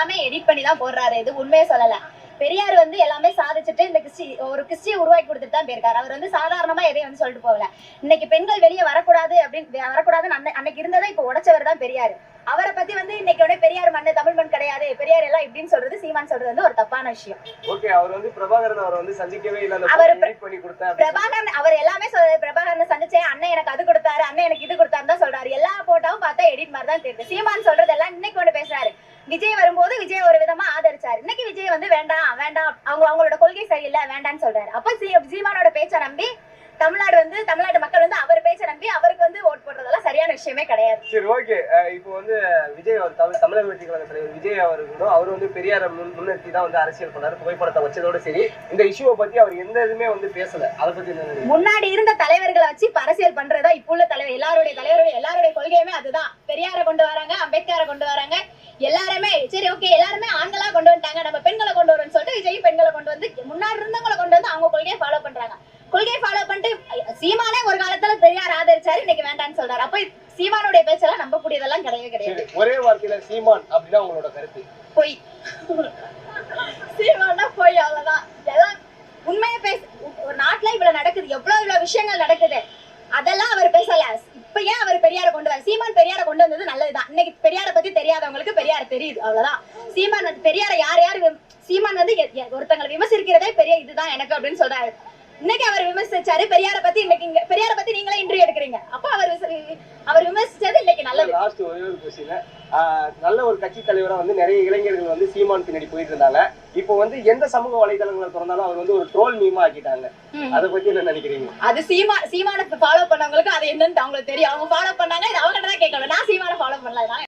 எல்லாமே எடிட் பண்ணி தான் போடுறாரு. இது உண்மையே சொல்லல. பெரியார் வந்து எல்லாமே சாதிச்சுட்டு இந்த கிறிஸ்டியை உருவாக்கி கொடுத்துட்டு தான் போயிருக்காரு. அவர் வந்து சாதாரணமா எதையும் வந்து சொல்லிட்டு போகல. இன்னைக்கு பெண்கள் வெளியே வரக்கூடாது அப்படின்னு வரக்கூடாதுன்னு அன்னைக்கு இருந்ததா இப்ப உடைச்சவர் தான் பெரியார். அவரை பத்தி வந்து இன்னைக்கு பெரியார் மண்ணு தமிழ் மண் கிடையாது, பெரியார் எல்லாம் இப்படின்னு சொல்றது சீமான் சொல்றது வந்து ஒரு தப்பான விஷயம். ஓகே, அவர் வந்து பிரபாகரன் அவரை வந்து சந்திக்கவே இல்ல. பிரபாகரன் அவர் எல்லாமே சொல்றாரு. பிரபாகரன் சந்திச்சேன், அண்ணன் எனக்கு அது கொடுத்தாரு, அண்ணன் எனக்கு இது கொடுத்தாருன்னு தான் சொல்றாரு. எல்லா போட்டாவும் பார்த்தா எடிட் மாதிரி தான் தெரியுது. சீமான் சொல்றது எல்லாம் இன்னைக்கு ஒண்ணு பேசுறாரு. விஜய் வரும்போது விஜய் ஒரு விதமா ஆதரிச்சாரு. இன்னைக்கு விஜய் வந்து வேண்டாம் வேண்டாம், அவங்களோட கொள்கை சரியில்லை வேண்டான்னு சொல்றாரு. அப்ப சீமானோட பேச்சை நம்பி தமிழ்நாடு மக்கள் வந்து அவர் பேச்ச நம்பி அவருக்கு வந்து ஓட் போடுறதெல்லாம் சரியான விஷயமே கிடையாது. சரி, ஓகே. இப்போ வந்து விஜய் தமிழக வெற்றி கழக தலைவர் விஜய் அவர்களும் அவர் வந்து பெரியார முன்னிறுத்தி தான் வந்து அரசியல் பண்ணாரு. புகைப்படத்தை வச்சதோட சரி, இந்த இஷ்யூவை பத்தி அவர் எந்த இதுமே வந்து பேசல. அதை பத்தி என்ன? முன்னாடி இருந்த தலைவர்களை வச்சு அரசியல் பண்றதா இப்ப உள்ள தலைவர் எல்லாருடைய கொள்கையுமே அதுதான். பெரியாரை கொண்டு வராங்க, அம்பேத்கரை கொண்டு வராங்க, எல்லாருமே சரி ஓகே, எல்லாருமே ஆண்களா கொண்டு வந்துட்டாங்க, நம்ம பெண்களை கொண்டு வரோம்னு சொல்லிட்டு விஜய் பெண்களை கொண்டு வந்து முன்னாடி இருந்தவங்களை கொண்டு வந்து அவங்க கொள்கையை ஃபாலோ பண்றாங்க. கொள்கையை ஃபாலோ பண்ணிட்டு சீமானே ஒரு காலத்துல பெரியார் ஆதரிச்சாரு, இன்னைக்கு வேண்டான்னு சொல்றாரு. அப்ப சீமானுடைய பேச்செல்லாம் நம்பக்கூடியதெல்லாம் கிடையவே கிடையாது. ஒரே வார்த்தையில சீமான் அப்படின்னா உங்களோட கருத்து? பொய். சீமானா பொய், அவ்வளவுதான். எல்லாம் உண்மையை ஒரு நாட்டுல இவ்வளவு நடக்குது, எவ்வளவு விஷயங்கள் நடக்குது, அதெல்லாம் அவர் பேசல. இப்ப ஏன் அவர் பெரியாரை கொண்டு வர? சீமான் பெரியாரை கொண்டு வந்தது நல்லதுதான். இன்னைக்கு பெரியாரை பத்தி தெரியாதவங்களுக்கு பெரியார் தெரியுது, அவ்வளவுதான். சீமான் வந்து பெரியாரை யார் சீமான் வந்து ஒருத்தங்களை விமர்சிக்கிறதே பெரிய இதுதான் எனக்கு அப்படின்னு சொல்றாரு. இன்னைக்கு அவர் விமர்சிச்சாரு பெரியாரை பத்தி. இன்னைக்கு பெரியாரை பத்தி நீங்களே இன்டர்வியூ எடுக்கிறீங்க. அப்ப அவர் விமர்சிச்சது இன்னைக்கு நல்லது. லாஸ்ட் ஒரே ஒரு கொஸ்டின். நல்ல ஒரு கட்சி தலைவரா வந்து நிறைய இளைஞர்கள் வந்து சீமான் பின்னாடி போயிட்டு இருந்தாங்க. இப்போ வந்து எந்த சமூக வலைதளங்களை திறந்தாலும் அவர் வந்து ஒரு ட்ரோல் மீமா ஆக்கிட்டாங்க. அதை பத்தி என்ன நினைக்கிறீங்க? அது சீமான ஃபாலோ பண்ணவங்களுக்கு அது என்னன்னு அவங்களுக்கு தெரியும். அவங்க ஃபாலோ பண்ணாங்க, இது அவங்ககிட்ட தான் கேட்கணும். நான் சீமான ஃபாலோ பண்ணல.